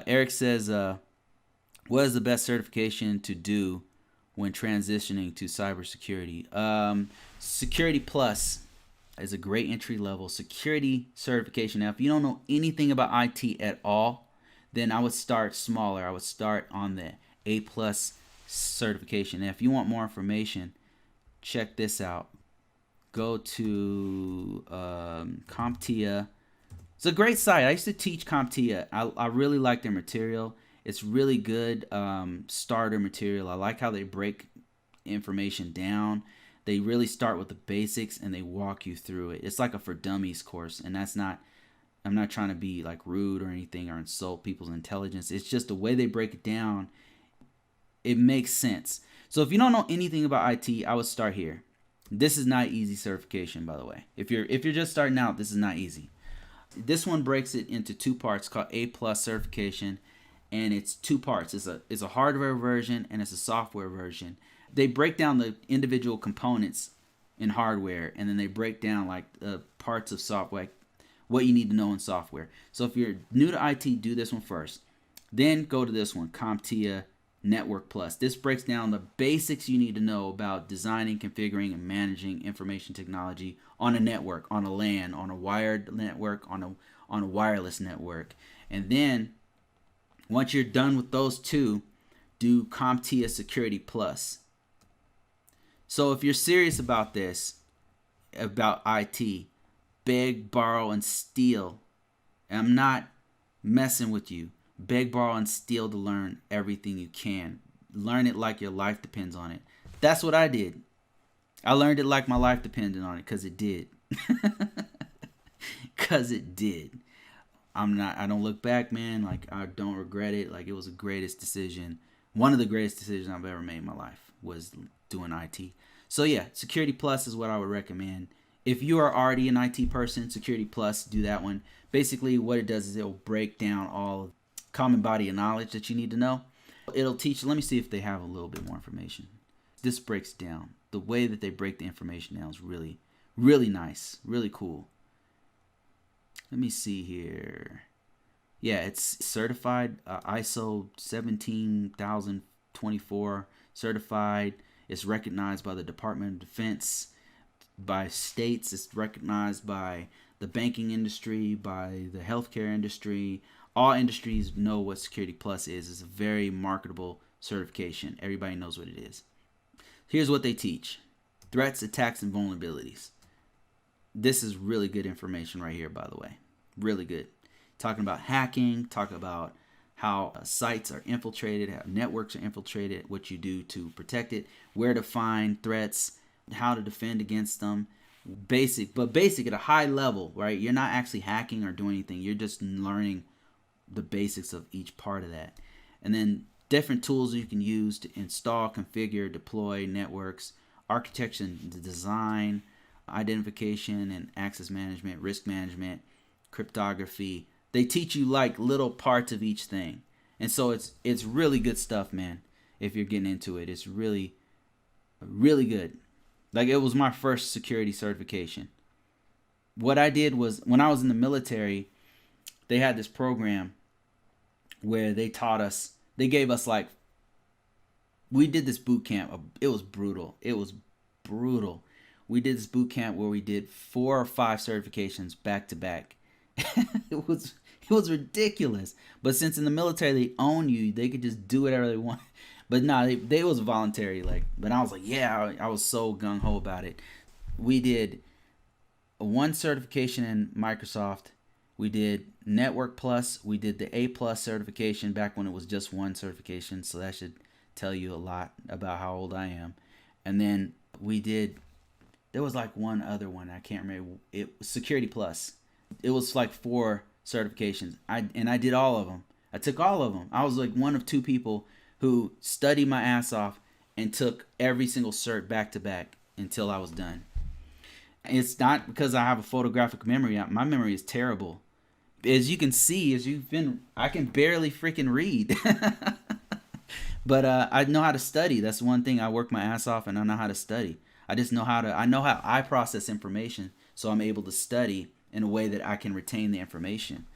Eric says, what is the best certification to do when transitioning to cybersecurity? Security Plus is a great entry level security certification. Now, if you don't know anything about IT at all, then I would start smaller. I would start on the A Plus certification. Now, if you want more information, check this out. Go to CompTIA. It's a great site. I used to teach CompTIA. I really like their material. It's really good starter material. I like how they break information down. They really start with the basics and they walk you through it. It's like a for dummies course, and that's not, I'm not trying to be like rude or anything or insult people's intelligence. It's just the way they break it down. It makes sense. So if you don't know anything about IT, I would start here. This is not easy certification, by the way. If you're just starting out, this is not easy. This one breaks it into two parts called A Plus certification, and it's two parts. It's a hardware version and it's a software version. They break down the individual components in hardware, and then they break down like parts of software, what you need to know in software. So if you're new to IT, do this one first. Then go to this one, CompTIA Network Plus. This breaks down the basics you need to know about designing, configuring, and managing information technology on a network, on a LAN, on a wired network, on a wireless network. And then once you're done with those two, do CompTIA Security Plus. So if you're serious about this, about IT, beg, borrow, and steal. I'm not messing with you. Beg, borrow, and steal to learn everything you can. Learn it like your life depends on it. That's what I did. I learned it like my life depended on it, because it did. Because it did. I don't look back, man. Like, I don't regret it. Like, it was the greatest decision. One of the greatest decisions I've ever made in my life was doing IT. So yeah, Security Plus is what I would recommend. If you are already an IT person, Security Plus, do that one. Basically, what it does is it'll break down all common body of knowledge that you need to know. It'll teach, let me see if they have a little bit more information. This breaks down. The way that they break the information down is really, really nice. Really cool. Let me see here. Yeah, it's certified, ISO 17024 certified. It's recognized by the Department of Defense, by states. It's recognized by the banking industry, by the healthcare industry. All industries know what Security Plus is. It's a very marketable certification. Everybody knows what it is. Here's what they teach. Threats, attacks, and vulnerabilities. This is really good information right here, by the way. Really good. Talking about hacking, talking about how sites are infiltrated, how networks are infiltrated, what you do to protect it, where to find threats, how to defend against them. Basic at a high level, right? You're not actually hacking or doing anything. You're just learning the basics of each part of that. And then different tools you can use to install, configure, deploy networks, architecture and design, identification and access management, risk management, cryptography. They teach you like little parts of each thing. And so it's really good stuff, man. If you're getting into it, it's really, really good. Like, it was my first security certification. What I did was, when I was in the military, they had this program where they taught us, they gave us like, we did this boot camp. It was brutal. It was brutal. We did this boot camp where we did 4 or 5 certifications back to back. It was ridiculous. But since in the military they own you, they could just do whatever they want. But no, they was voluntary. Like, but I was like, yeah, I was so gung ho about it. We did 1 certification in Microsoft. We did Network Plus. We did the A Plus certification back when it was just 1 certification. So that should tell you a lot about how old I am. And then we did, there was like one other one. I can't remember. It was Security Plus. It was like 4 certifications. I did all of them. I took all of them. I was like one of 2 people who studied my ass off and took every single cert back to back until I was done. It's not because I have a photographic memory. My memory is terrible. As you can see, I can barely freaking read. But I know how to study. That's one thing. I work my ass off and I know how to study. I just know how to. I know how I process information, so I'm able to study in a way that I can retain the information.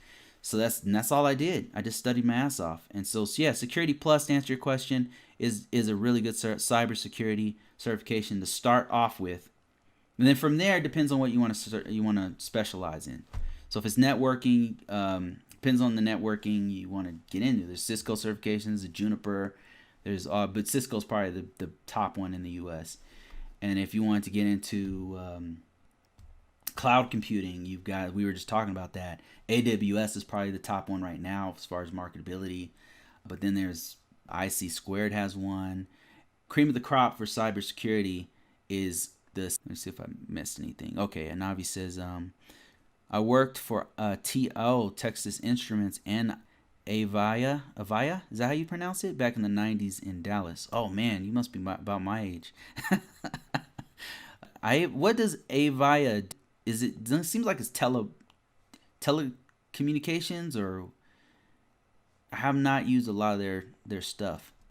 So that's all I did. I just studied my ass off. And so yeah, Security Plus, to answer your question, is a really good cybersecurity certification to start off with. And then from there, it depends on what you want to specialize in. So if it's networking, depends on the networking you want to get into. There's Cisco certifications, the Juniper. There's but Cisco's probably the top one in the U.S. And if you want to get into cloud computing, we were just talking about that. AWS is probably the top one right now as far as marketability. But then there's IC Squared has one. Cream of the crop for cybersecurity is this. Let me see if I missed anything. Okay, Anavi says, I worked for TO, Texas Instruments, and Avaya, is that how you pronounce it? Back in the 90s in Dallas. Oh man, you must be about my age. What does Avaya? It seems like it's telecommunications, or I have not used a lot of their stuff.